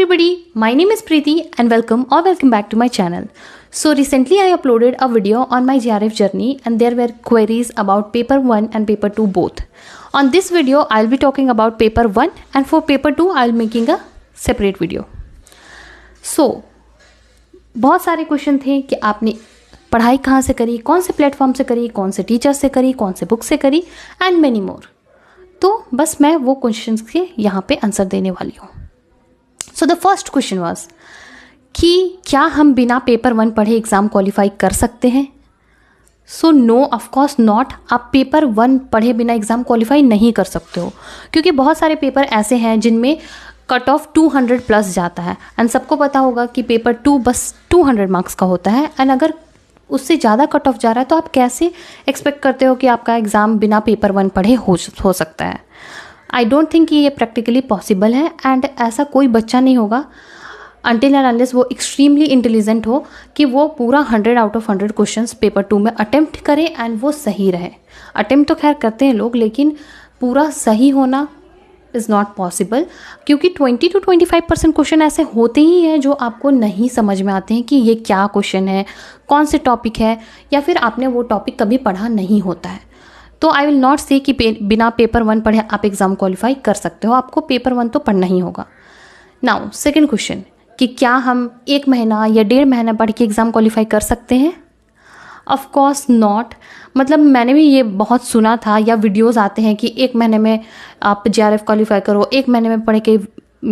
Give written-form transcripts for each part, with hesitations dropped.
everybody, my name is Preeti and welcome back to my channel. So recently I uploaded a video on my JRF journey and there were queries about paper 1 and paper 2 both. On this video I'll be talking about paper 1 and for paper 2 I'll making a separate video. So बहुत सारे question थे कि आपने पढ़ाई कहाँ से करी, कौन से प्लेटफॉर्म से करी, कौन से टीचर से करी, कौन से बुक से करी एंड मेनी मोर. तो बस मैं वो क्वेश्चंस के यहाँ पे आंसर देने वाली हूँ. So the first question was कि क्या हम बिना पेपर 1 पढ़े एग्ज़ाम क्वालिफाई कर सकते हैं. So no, of course not. आप पेपर 1 पढ़े बिना एग्ज़ाम क्वालिफाई नहीं कर सकते हो क्योंकि बहुत सारे पेपर ऐसे हैं जिनमें कट ऑफ 200 प्लस जाता है एंड सबको पता होगा कि पेपर 2 बस 200 मार्क्स का होता है एंड अगर उससे ज़्यादा कट ऑफ जा रहा है तो आप कैसे एक्सपेक्ट करते हो कि आपका एग्ज़ाम बिना पेपर 1 पढ़े हो सकता है. आई डोंट थिंक कि ये प्रैक्टिकली पॉसिबल है एंड ऐसा कोई बच्चा नहीं होगा अनटिल एंड अनलेस वो एक्सट्रीमली इंटेलिजेंट हो कि वो पूरा 100 आउट ऑफ 100 क्वेश्चंस पेपर 2 में अटेम्प्ट करे एंड वो सही रहे. अटेम्प्ट तो खैर करते हैं लोग लेकिन पूरा सही होना इज़ नॉट पॉसिबल क्योंकि 20 to 25% क्वेश्चन ऐसे होते ही हैं जो आपको नहीं समझ में आते हैं कि ये क्या क्वेश्चन है, कौन से टॉपिक है या फिर आपने वो टॉपिक कभी पढ़ा नहीं होता है. तो आई विल नॉट से कि बिना पेपर 1 पढ़े आप एग्ज़ाम क्वालिफाई कर सकते हो. आपको पेपर 1 तो पढ़ना ही होगा. नाउ सेकेंड क्वेश्चन कि क्या हम 1 महीना या 1.5 महीना पढ़ के एग्ज़ाम क्वालिफाई कर सकते हैं. Of course not. मतलब मैंने भी ये बहुत सुना था या वीडियोस आते हैं कि 1 महीने में आप JRF क्वालिफाई करो, 1 महीने में पढ़ के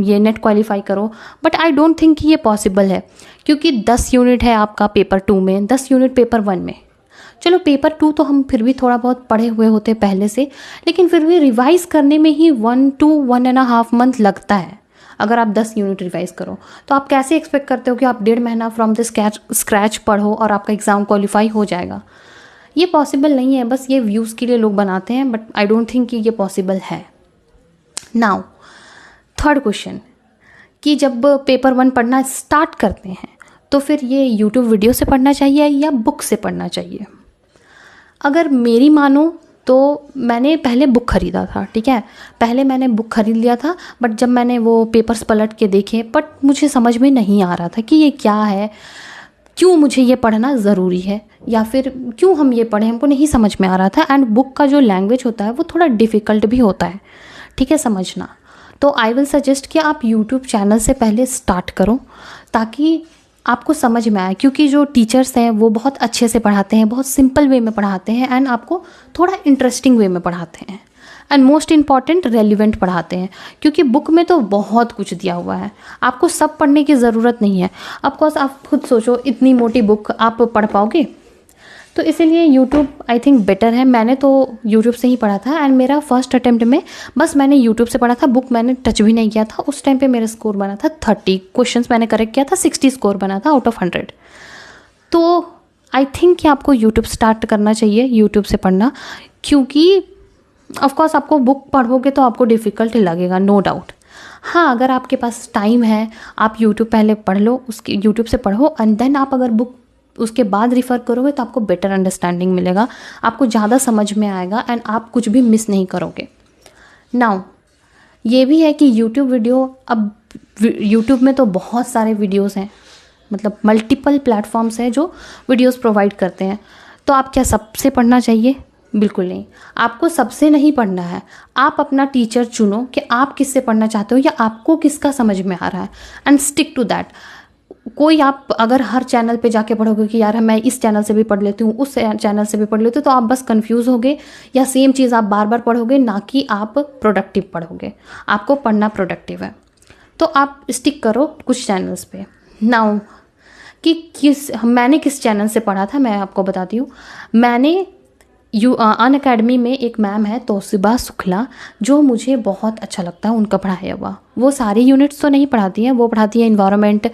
ये नेट क्वालिफाई करो. बट आई डोंट थिंक कि ये पॉसिबल है क्योंकि 10 यूनिट है आपका पेपर 2 में, 10 यूनिट पेपर 1 में. चलो पेपर 2 तो हम फिर भी थोड़ा बहुत पढ़े हुए होते हैं पहले से, लेकिन फिर भी रिवाइज़ करने में ही 1 to 1.5 मंथ लगता है. अगर आप 10 यूनिट रिवाइज़ करो तो आप कैसे एक्सपेक्ट करते हो कि आप 1.5 महीना फ्रॉम द स्क्रैच पढ़ो और आपका एग्ज़ाम क्वालिफाई हो जाएगा. ये पॉसिबल नहीं है. बस ये व्यूज़ के लिए लोग बनाते हैं बट आई डोंट थिंक कि ये पॉसिबल है. नाउ थर्ड क्वेश्चन कि जब पेपर 1 पढ़ना स्टार्ट करते हैं तो फिर ये यूट्यूब वीडियो से पढ़ना चाहिए या बुक से पढ़ना चाहिए. अगर मेरी मानो तो मैंने पहले बुक ख़रीदा था. ठीक है, पहले मैंने बुक ख़रीद लिया था बट जब मैंने वो पेपर्स पलट के देखे बट मुझे समझ में नहीं आ रहा था कि ये क्या है, क्यों मुझे ये पढ़ना ज़रूरी है या फिर क्यों हम ये पढ़ें, हमको नहीं समझ में आ रहा था. एंड बुक का जो लैंग्वेज होता है वो थोड़ा डिफ़िकल्ट भी होता है, ठीक है, समझना. तो आई विल सजेस्ट कि आप यूट्यूब चैनल से पहले स्टार्ट करो ताकि आपको समझ में आए क्योंकि जो टीचर्स हैं वो बहुत अच्छे से पढ़ाते हैं, बहुत सिंपल वे में पढ़ाते हैं एंड आपको थोड़ा इंटरेस्टिंग वे में पढ़ाते हैं एंड मोस्ट इम्पॉर्टेंट रेलिवेंट पढ़ाते हैं क्योंकि बुक में तो बहुत कुछ दिया हुआ है, आपको सब पढ़ने की ज़रूरत नहीं है. ऑफकोर्स आप खुद सोचो इतनी मोटी बुक आप पढ़ पाओगे. तो इसीलिए यूट्यूब आई थिंक बेटर है. मैंने तो यूट्यूब से ही पढ़ा था एंड मेरा फर्स्ट अटेम्प्ट में बस मैंने यूट्यूब से पढ़ा था, बुक मैंने टच भी नहीं किया था. उस टाइम पे मेरा स्कोर बना था 30 क्वेश्चंस मैंने करेक्ट किया था, 60 स्कोर बना था आउट ऑफ 100. तो आई थिंक कि आपको यूट्यूब स्टार्ट करना चाहिए, यूट्यूब से पढ़ना, क्योंकि ऑफकोर्स आपको बुक पढ़ोगे तो आपको डिफ़िकल्ट लगेगा, नो डाउट. हाँ, अगर आपके पास टाइम है आप यूट्यूब पहले पढ़ लो, उसके यूट्यूब से पढ़ो एंड देन आप अगर बुक उसके बाद रिफ़र करोगे तो आपको बेटर अंडरस्टैंडिंग मिलेगा, आपको ज़्यादा समझ में आएगा एंड आप कुछ भी मिस नहीं करोगे. नाउ ये भी है कि यूट्यूब वीडियो, अब यूट्यूब में तो बहुत सारे वीडियोस हैं, मतलब मल्टीपल प्लेटफॉर्म्स हैं जो वीडियोस प्रोवाइड करते हैं. तो आप क्या सबसे पढ़ना चाहिए? बिल्कुल नहीं. आपको सबसे नहीं पढ़ना है. आप अपना टीचर चुनो कि आप किससे पढ़ना चाहते हो या आपको किसका समझ में आ रहा है एंड स्टिक टू दैट. कोई आप अगर हर चैनल पे जाके पढ़ोगे कि यार मैं इस चैनल से भी पढ़ लेती हूँ, उस चैनल से भी पढ़ लेती हूँ, तो आप बस कंफ्यूज होगे या सेम चीज़ आप बार बार पढ़ोगे, ना कि आप प्रोडक्टिव पढ़ोगे. आपको पढ़ना प्रोडक्टिव है तो आप स्टिक करो कुछ चैनल्स पे. नाउ कि मैंने किस चैनल से पढ़ा था मैं आपको बताती हूँ. मैंने अनअकैडमी में एक मैम है तोशिबा शुक्ला, जो मुझे बहुत अच्छा लगता है उनका पढ़ाया हुआ. वो सारी यूनिट्स तो नहीं पढ़ाती हैं, वो पढ़ाती है इन्वायरमेंट,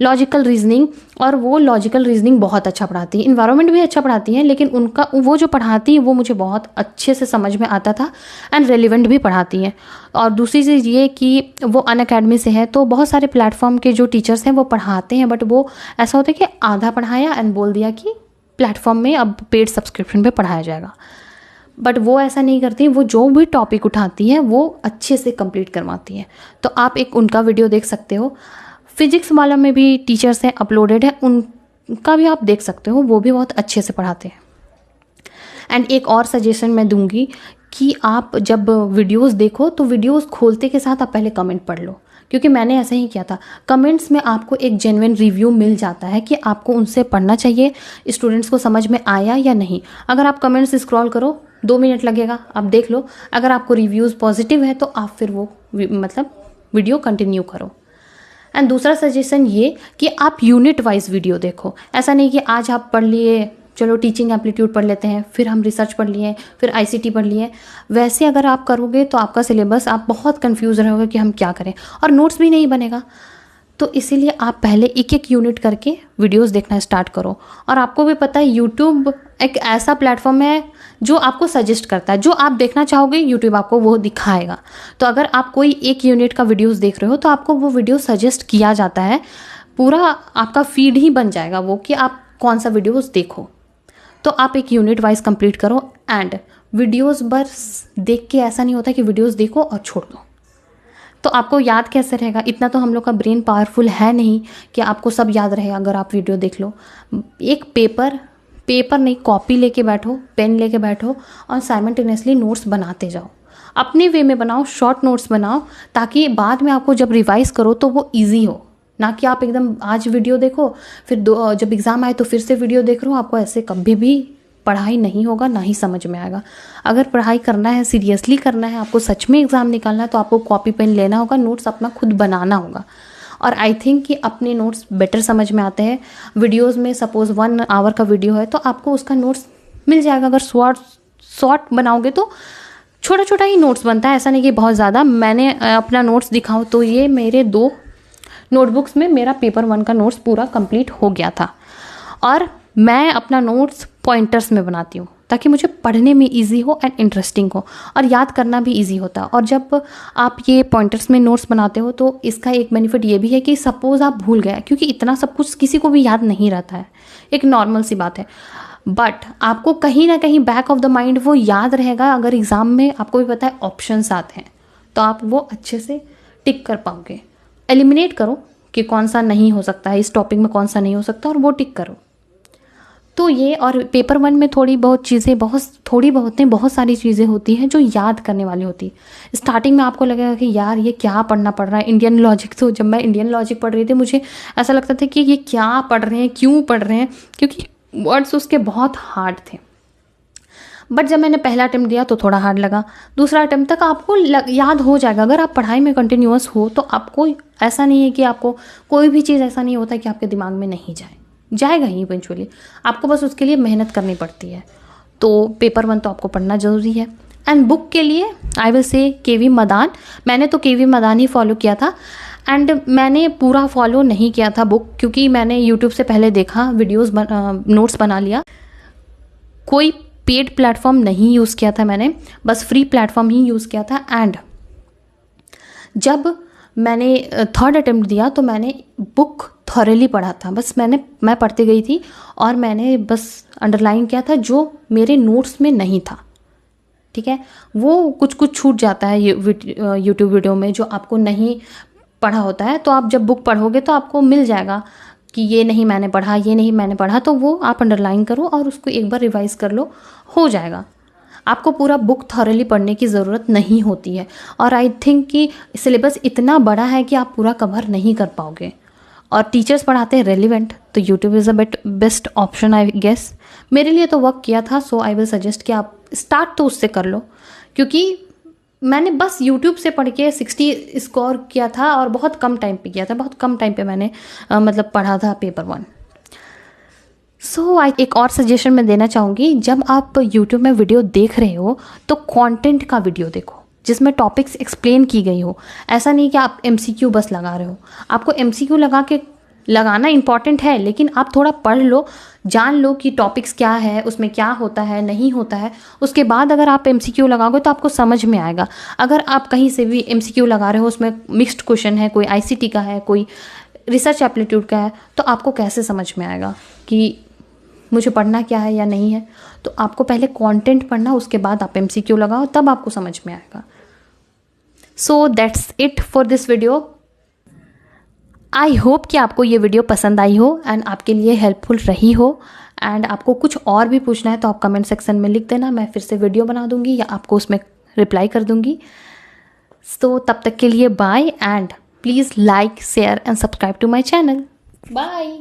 लॉजिकल रीजनिंग, और वो लॉजिकल रीजनिंग बहुत अच्छा पढ़ाती है. इन्वायरमेंट भी अच्छा पढ़ाती हैं लेकिन उनका वो जो पढ़ाती है वो मुझे बहुत अच्छे से समझ में आता था एंड रेलिवेंट भी पढ़ाती हैं. और दूसरी चीज़ ये कि वो अनअकैडमी से है तो बहुत सारे प्लेटफॉर्म के जो टीचर्स हैं वो पढ़ाते हैं बट वो ऐसा होता है कि आधा पढ़ाया एंड बोल दिया कि प्लेटफॉर्म में अब पेड सब्सक्रिप्शन पे पढ़ाया जाएगा. बट वो ऐसा नहीं करती हैं, वो जो भी टॉपिक उठाती हैं वो अच्छे से कंप्लीट करवाती हैं। तो आप एक उनका वीडियो देख सकते हो। फिजिक्स वाला में भी टीचर्स हैं, अपलोडेड है, उनका भी आप देख सकते हो, वो भी बहुत अच्छे से पढ़ाते हैं। एंड एक और सजेशन मैं दूंगी कि आप जब वीडियोस देखो तो वीडियोस खोलते के साथ आप पहले कमेंट पढ़ लो, क्योंकि मैंने ऐसा ही किया था। कमेंट्स में आपको एक जेन्युइन रिव्यू मिल जाता है कि आपको उनसे पढ़ना चाहिए, स्टूडेंट्स को समझ में आया या नहीं। अगर आप कमेंट्स स्क्रॉल करो 2 मिनट लगेगा, आप देख लो, अगर आपको रिव्यूज़ पॉजिटिव है तो आप फिर वो मतलब वीडियो कंटिन्यू करो। एंड दूसरा सजेशन ये कि आप यूनिट वाइज वीडियो देखो। ऐसा नहीं कि आज आप पढ़ लिए, चलो टीचिंग एप्टीट्यूड पढ़ लेते हैं, फिर हम रिसर्च पढ़ लिए, फिर आईसीटी पढ़ लिए। वैसे अगर आप करोगे तो आपका सिलेबस, आप बहुत कंफ्यूज रहोगे कि हम क्या करें, और नोट्स भी नहीं बनेगा। तो इसीलिए आप पहले एक एक यूनिट करके वीडियोस देखना स्टार्ट करो। और आपको भी पता है यूट्यूब एक ऐसा प्लेटफॉर्म है जो आपको सजेस्ट करता है, जो आप देखना चाहोगे यूट्यूब आपको वो दिखाएगा। तो अगर आप कोई एक यूनिट का वीडियोस देख रहे हो तो आपको वो वीडियो सजेस्ट किया जाता है, पूरा आपका फीड ही बन जाएगा वो कि आप कौन सा वीडियोस देखो। तो आप एक यूनिट वाइज कंप्लीट करो। एंड वीडियोस बस देख के ऐसा नहीं होता कि वीडियोस देखो और छोड़ दो, तो आपको याद कैसे रहेगा? इतना तो हम लोग का ब्रेन पावरफुल है नहीं कि आपको सब याद रहे अगर आप वीडियो देख लो। एक पेपर नहीं, कॉपी लेके बैठो, पेन लेके बैठो और साइमल्टेनियसली नोट्स बनाते जाओ। अपने वे में बनाओ, शॉर्ट नोट्स बनाओ, ताकि बाद में आपको जब रिवाइज करो तो वो ईजी हो। ना कि आप एकदम आज वीडियो देखो, फिर जब एग्ज़ाम आए तो फिर से वीडियो देख रहे हो। आपको ऐसे कभी भी पढ़ाई नहीं होगा, ना ही समझ में आएगा। अगर पढ़ाई करना है, सीरियसली करना है, आपको सच में एग्ज़ाम निकालना है, तो आपको कॉपी पेन लेना होगा, नोट्स अपना खुद बनाना होगा। और आई थिंक कि अपने नोट्स बेटर समझ में आते हैं वीडियोज़ में। सपोज़ 1 आवर का वीडियो है तो आपको उसका नोट्स मिल जाएगा। अगर शॉर्ट बनाओगे तो छोटा छोटा ही नोट्स बनता है, ऐसा नहीं कि बहुत ज़्यादा। मैंने अपना नोट्स दिखाऊँ तो ये मेरे 2 नोटबुक्स में मेरा पेपर 1 का नोट्स पूरा कंप्लीट हो गया था। और मैं अपना नोट्स पॉइंटर्स में बनाती हूँ ताकि मुझे पढ़ने में इजी हो एंड इंटरेस्टिंग हो, और याद करना भी इजी होता है। और जब आप ये पॉइंटर्स में नोट्स बनाते हो तो इसका एक बेनिफिट ये भी है कि सपोज़ आप भूल गए, क्योंकि इतना सब कुछ किसी को भी याद नहीं रहता है, एक नॉर्मल सी बात है। बट आपको कहीं ना कहीं बैक ऑफ द माइंड वो याद रहेगा। अगर एग्ज़ाम में आपको भी पता है ऑप्शंस आते हैं तो आप वो अच्छे से टिक कर पाओगे। एलिमिनेट करो कि कौन सा नहीं हो सकता है, इस टॉपिक में कौन सा नहीं हो सकता, और वो टिक करो। तो ये, और पेपर 1 में थोड़ी बहुत सारी चीज़ें होती हैं जो याद करने वाली होती है। स्टार्टिंग में आपको लगेगा कि यार ये क्या पढ़ना पड़ रहा है, इंडियन लॉजिक। तो जब मैं इंडियन लॉजिक पढ़ रही थी मुझे ऐसा लगता था कि ये क्या पढ़ रहे हैं, क्यों पढ़ रहे हैं, क्योंकि वर्ड्स उसके बहुत हार्ड थे। बट जब मैंने पहला अटेम्प्ट दिया तो थोड़ा हार्ड लगा। दूसरा अटेम्प्ट तक आपको याद हो जाएगा। अगर आप पढ़ाई में कंटिन्यूअस हो तो आपको ऐसा नहीं है कि आपको कोई भी चीज़ ऐसा नहीं होता कि आपके दिमाग में नहीं जाएगा ही इवेंचुअली। आपको बस उसके लिए मेहनत करनी पड़ती है। तो पेपर 1 तो आपको पढ़ना ज़रूरी है। एंड बुक के लिए आई विल से केवी मदान। मैंने तो केवी मदान ही फॉलो किया था। एंड मैंने पूरा फॉलो नहीं किया था बुक, क्योंकि मैंने यूट्यूब से पहले देखा, वीडियोस नोट्स बना लिया। कोई पेड प्लेटफॉर्म नहीं यूज़ किया था मैंने, बस फ्री प्लेटफॉर्म ही यूज़ किया था। एंड जब मैंने 3rd अटेम्प्ट दिया तो मैंने बुक थॉरली पढ़ा था। बस मैं पढ़ती गई थी और मैंने बस अंडरलाइन किया था जो मेरे नोट्स में नहीं था। ठीक है, वो कुछ छूट जाता है यूट्यूब वीडियो में जो आपको नहीं पढ़ा होता है। तो आप जब बुक पढ़ोगे तो आपको मिल जाएगा कि ये नहीं मैंने पढ़ा, तो वो आप अंडरलाइन करो और उसको एक बार रिवाइज कर लो, हो जाएगा। आपको पूरा बुक थॉरली पढ़ने की ज़रूरत नहीं होती है। और आई थिंक कि सिलेबस इतना बड़ा है कि आप पूरा कवर नहीं कर पाओगे। और टीचर्स पढ़ाते हैं रेलिवेंट, तो YouTube is a best option I guess. मेरे लिए तो वर्क किया था, सो आई विल सजेस्ट कि आप स्टार्ट तो उससे कर लो। क्योंकि मैंने बस यूट्यूब से पढ़ के 60 स्कोर किया था और बहुत कम टाइम पे किया था, बहुत कम टाइम पे मैंने मतलब पढ़ा था पेपर 1। एक और सजेशन मैं देना चाहूँगी, जब आप यूट्यूब में वीडियो देख रहे हो तो कंटेंट का वीडियो देखो जिसमें टॉपिक्स एक्सप्लेन की गई हो। ऐसा नहीं कि आप MCQ बस लगा रहे हो। आपको MCQ लगाना इंपॉर्टेंट है, लेकिन आप थोड़ा पढ़ लो, जान लो कि टॉपिक्स क्या है, उसमें क्या होता है, नहीं होता है। उसके बाद अगर आप MCQ लगाओगे तो आपको समझ में आएगा। अगर आप कहीं से भी MCQ लगा रहे हो, उसमें मिक्स्ड क्वेश्चन है, कोई ICT का है, कोई रिसर्च एप्टीट्यूड का है, तो आपको कैसे समझ में आएगा कि मुझे पढ़ना क्या है या नहीं है। तो आपको पहले कंटेंट पढ़ना, उसके बाद आप MCQ लगाओ, तब आपको समझ में आएगा। So that's it for this video. I hope कि आपको ये वीडियो पसंद आई हो एंड आपके लिए हेल्पफुल रही हो। एंड आपको कुछ और भी पूछना है तो आप कमेंट सेक्शन में लिख देना, मैं फिर से वीडियो बना दूंगी या आपको उसमें रिप्लाई कर दूंगी। तो तब तक के लिए bye and please like, share and subscribe to my channel. Bye.